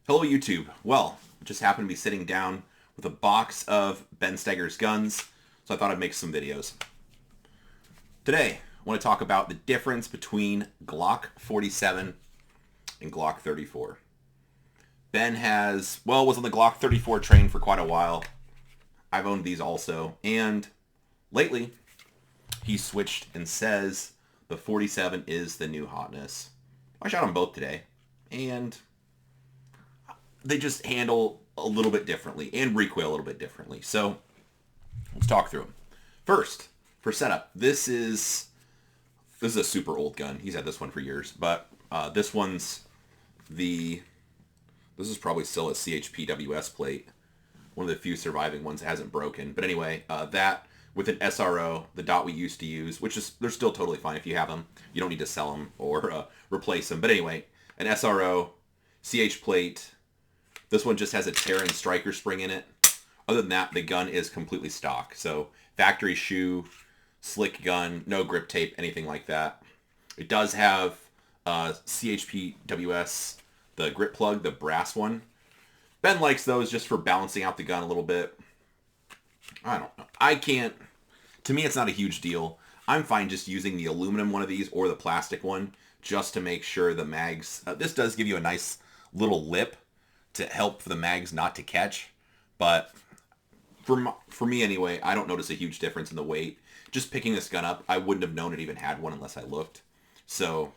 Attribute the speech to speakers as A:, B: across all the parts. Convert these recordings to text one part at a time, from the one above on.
A: Hello YouTube. Well, just happened to be sitting down with a box of Ben Steger's guns, so I thought I'd make some videos. Today, I want to talk about the difference between Glock 47 and Glock 34. Ben was on the Glock 34 train for quite a while. I've owned these also, and lately, he switched and says the 47 is the new hotness. I shot them both today, and they just handle a little bit differently and recoil a little bit differently. So let's talk through them. First, for setup, this is a super old gun. He's had this one for years, but this is probably still a CHPWS plate. One of the few surviving ones that hasn't broken. But anyway, that with an SRO, the dot we used to use, which is they're still totally fine if you have them. You don't need to sell them or replace them. But anyway, an SRO, CH plate. This one just has a Terran striker spring in it. Other than that, the gun is completely stock. So factory shoe, slick gun, no grip tape, anything like that. It does have CHPWS, the grip plug, the brass one. Ben likes those just for balancing out the gun a little bit. I don't know. To me, it's not a huge deal. I'm fine just using the aluminum one of these or the plastic one just to make sure the mags, this does give you a nice little lip to help for the mags not to catch. But for me anyway, I don't notice a huge difference in the weight. Just picking this gun up, I wouldn't have known it even had one unless I looked. So,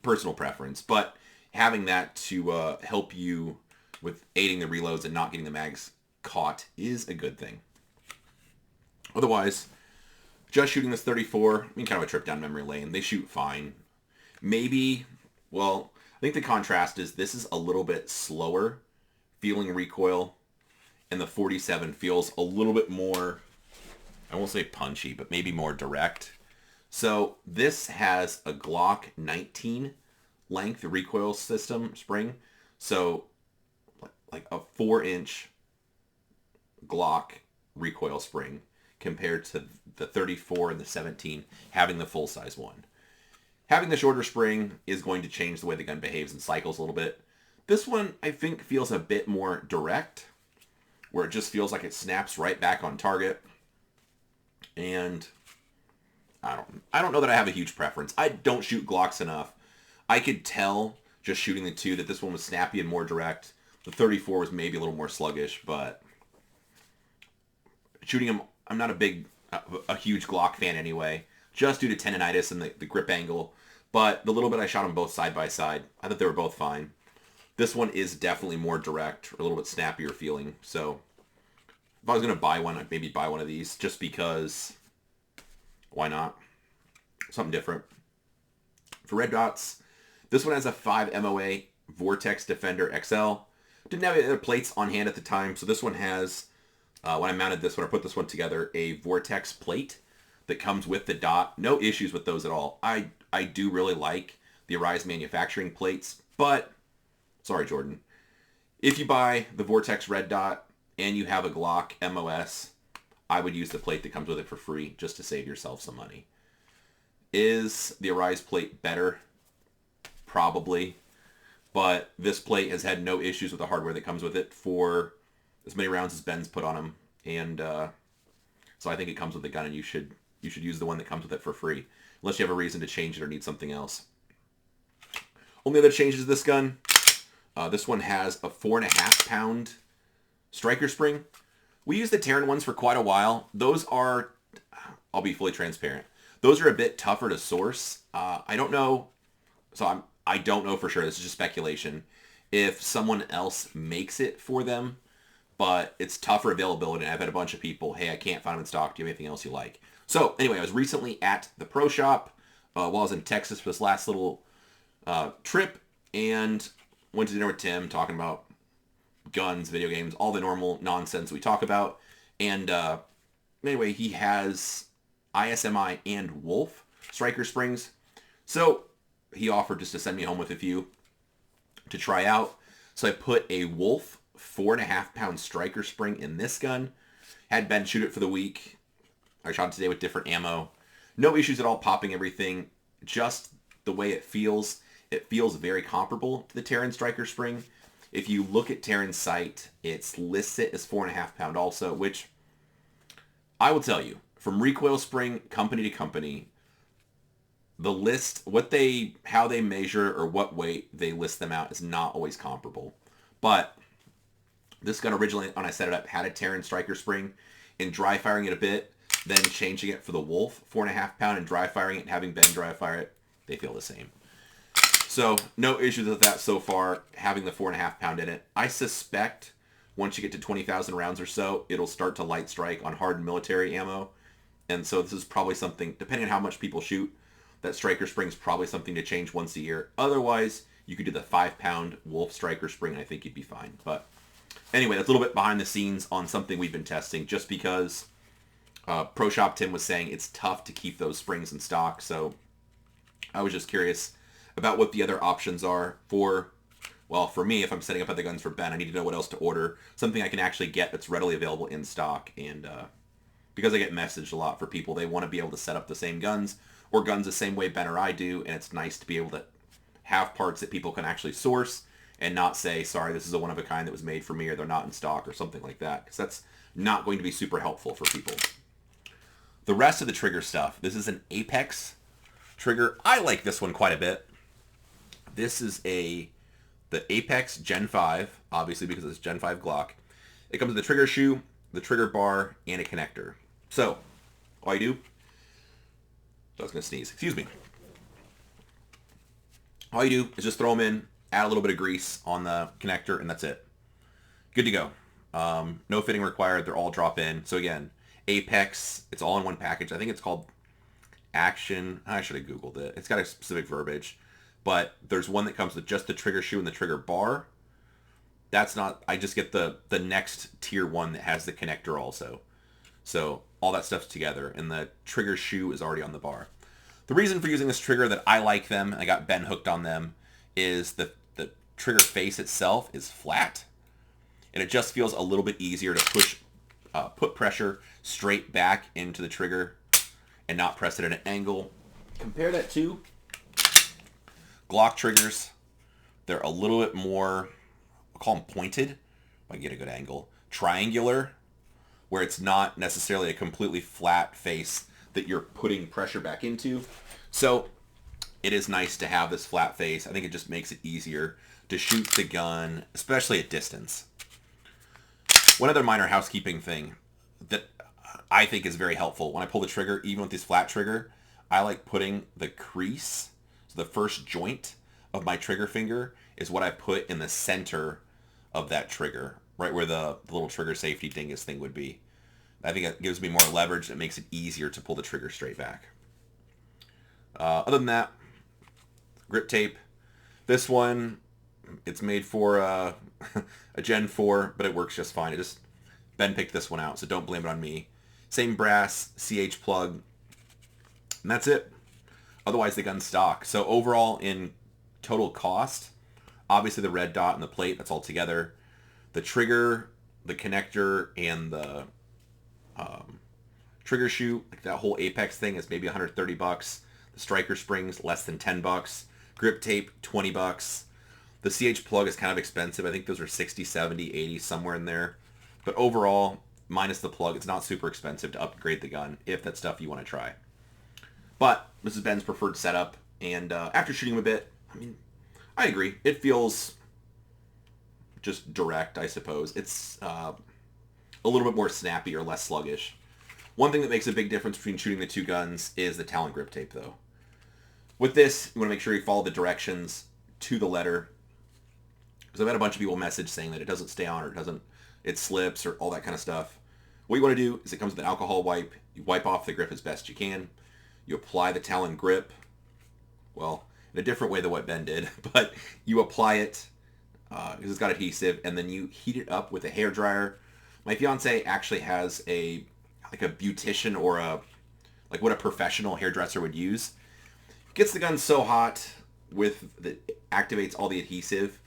A: personal preference. But having that to help you with aiding the reloads and not getting the mags caught is a good thing. Otherwise, just shooting this 34, kind of a trip down memory lane. They shoot fine. Maybe, I think the contrast is this is a little bit slower feeling recoil, and the 47 feels a little bit more, I won't say punchy, but maybe more direct. So this has a Glock 19 length recoil system spring. So like a 4-inch Glock recoil spring compared to the 34 and the 17 having the full-size one. Having the shorter spring is going to change the way the gun behaves and cycles a little bit. This one, I think, feels a bit more direct, where it just feels like it snaps right back on target. And I don't know that I have a huge preference. I don't shoot Glocks enough. I could tell just shooting the two that this one was snappy and more direct. The 34 was maybe a little more sluggish, but shooting them, I'm not a huge Glock fan anyway, just due to tendonitis and the grip angle. But the little bit I shot them both side by side, I thought they were both fine. This one is definitely more direct, or a little bit snappier feeling. So if I was going to buy one, I'd maybe buy one of these just because, why not? Something different. For red dots, this one has a 5 MOA Vortex Defender XL. Didn't have any other plates on hand at the time, so this one has, when I mounted this one, I put this one together, a Vortex plate that comes with the dot. No issues with those at all. I do really like the Arise manufacturing plates, but, sorry Jordan, if you buy the Vortex red dot and you have a Glock MOS, I would use the plate that comes with it for free just to save yourself some money. Is the Arise plate better? Probably. But this plate has had no issues with the hardware that comes with it for as many rounds as Ben's put on them. And so I think it comes with the gun, and you should use the one that comes with it for free. Unless you have a reason to change it or need something else. Only other changes to this gun. This one has a 4.5-pound striker spring. We used the Terran ones for quite a while. Those are, I'll be fully transparent, those are a bit tougher to source. I don't know, I don't know for sure, this is just speculation, if someone else makes it for them, but it's tougher availability. I've had a bunch of people, hey, I can't find them in stock, do you have anything else you like? So anyway, I was recently at the pro shop while I was in Texas for this last little trip, and went to dinner with Tim talking about guns, video games, all the normal nonsense we talk about. And anyway, he has ISMI and Wolf striker springs. So he offered just to send me home with a few to try out. So I put a Wolf 4.5-pound striker spring in this gun. Had Ben shoot it for the week. I shot it today with different ammo. No issues at all popping everything. Just the way it feels very comparable to the Terran striker spring. If you look at Terran's site, it's listed as 4.5 pound also, which I will tell you, from recoil spring company to company, the list, how they measure or what weight they list them out is not always comparable. But this gun originally, when I set it up, had a Terran striker spring. In dry firing it a bit, then changing it for the Wolf, 4.5 pound, and dry firing it and having Ben dry fire it, they feel the same. So no issues with that so far, having the 4.5 pound in it. I suspect once you get to 20,000 rounds or so, it'll start to light strike on hardened military ammo. And so this is probably something, depending on how much people shoot, that striker spring is probably something to change once a year. Otherwise, you could do the 5 pound Wolf striker spring, and I think you'd be fine. But anyway, that's a little bit behind the scenes on something we've been testing, just because Pro Shop Tim was saying it's tough to keep those springs in stock. So I was just curious about what the other options are for me, if I'm setting up other guns for Ben, I need to know what else to order. Something I can actually get that's readily available in stock. And because I get messaged a lot for people, they want to be able to set up the same guns or guns the same way Ben or I do. And it's nice to be able to have parts that people can actually source and not say, sorry, this is a one-of-a-kind that was made for me, or they're not in stock, or something like that. Because that's not going to be super helpful for people. The rest of the trigger stuff, this is an Apex trigger. I like this one quite a bit. This is the Apex Gen 5, obviously because it's Gen 5 Glock. It comes with the trigger shoe, the trigger bar, and a connector. So, all you do, I was going to sneeze, excuse me. All you do is just throw them in, add a little bit of grease on the connector, and that's it. Good to go. No fitting required. They're all drop in. So again, Apex, it's all in one package. I think it's called Action. I should have Googled it. It's got a specific verbiage. But there's one that comes with just the trigger shoe and the trigger bar. That's not, I just get the next tier one that has the connector also. So all that stuff's together, and the trigger shoe is already on the bar. The reason for using this trigger that I like them, I got Ben hooked on them, is the trigger face itself is flat. And it just feels a little bit easier to put pressure straight back into the trigger and not press it at an angle. Compare that to Glock triggers. They're a little bit more, I'll call them pointed, if I can get a good angle, triangular, where it's not necessarily a completely flat face that you're putting pressure back into. So it is nice to have this flat face. I think it just makes it easier to shoot the gun, especially at distance. One other minor housekeeping thing that I think is very helpful, when I pull the trigger, even with this flat trigger, I like putting the crease, so the first joint of my trigger finger is what I put in the center of that trigger, right where the little trigger safety dingus thing would be. I think it gives me more leverage. It makes it easier to pull the trigger straight back. Other than that, grip tape. This one, it's made for a Gen 4, but it works just fine. Ben picked this one out, so don't blame it on me. Same brass, CH plug, and that's it. Otherwise, the gun's stock. So overall, in total cost, obviously the red dot and the plate, that's all together. The trigger, the connector, and the trigger shoe, like that whole Apex thing, is maybe $130. The striker springs, less than $10. Grip tape, $20. The CH plug is kind of expensive. I think those are 60, 70, 80, somewhere in there. But overall, minus the plug, it's not super expensive to upgrade the gun if that's stuff you want to try. But this is Ben's preferred setup, and after shooting him a bit, I mean, I agree. It feels just direct, I suppose. It's a little bit more snappy or less sluggish. One thing that makes a big difference between shooting the two guns is the Talon grip tape, though. With this, you want to make sure you follow the directions to the letter, because I've had a bunch of people message saying that it doesn't stay on, or it slips, or all that kind of stuff. What you want to do is it comes with an alcohol wipe. You wipe off the grip as best you can. You apply the Talon grip, well, in a different way than what Ben did, but you apply it because it's got adhesive, and then you heat it up with a hairdryer. My fiance actually has a beautician, or like what a professional hairdresser would use. Gets the gun so hot that activates all the adhesive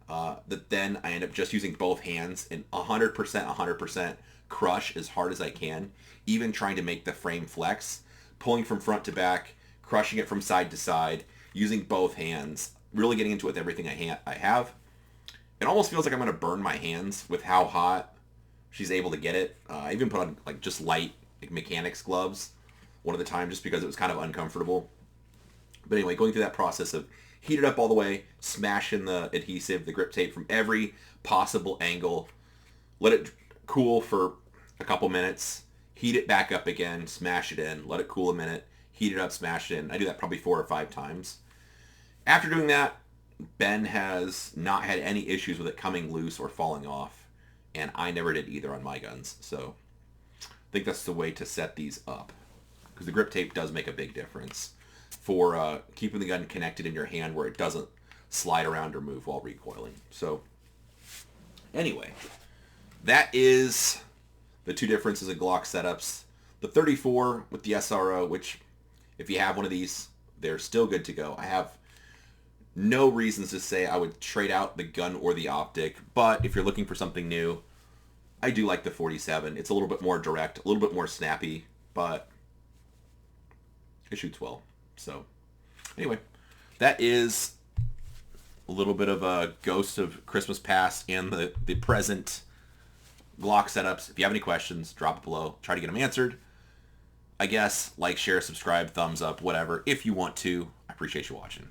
A: that then I end up just using both hands and 100% crush as hard as I can, even trying to make the frame flex, pulling from front to back, crushing it from side to side, using both hands, really getting into it with everything I have. it almost feels like I'm going to burn my hands with how hot she's able to get it. I even put on like just light like mechanics gloves one of the time just because it was kind of uncomfortable. But anyway, going through that process of heat it up all the way, smashing the adhesive, the grip tape from every possible angle, let it cool for a couple minutes, heat it back up again, smash it in, let it cool a minute, heat it up, smash it in. I do that probably 4 or 5 times. After doing that, Ben has not had any issues with it coming loose or falling off, and I never did either on my guns. So I think that's the way to set these up, because the grip tape does make a big difference for keeping the gun connected in your hand where it doesn't slide around or move while recoiling. So anyway, that is the 2 differences in Glock setups. The 34 with the SRO, which if you have one of these, they're still good to go. I have no reasons to say I would trade out the gun or the optic, but if you're looking for something new, I do like the 47. It's a little bit more direct, a little bit more snappy, but it shoots well. So anyway, that is a little bit of a ghost of Christmas past and the present Glock setups. If you have any questions, drop it below. Try to get them answered. I guess like, share, subscribe, thumbs up, whatever. If you want to, I appreciate you watching.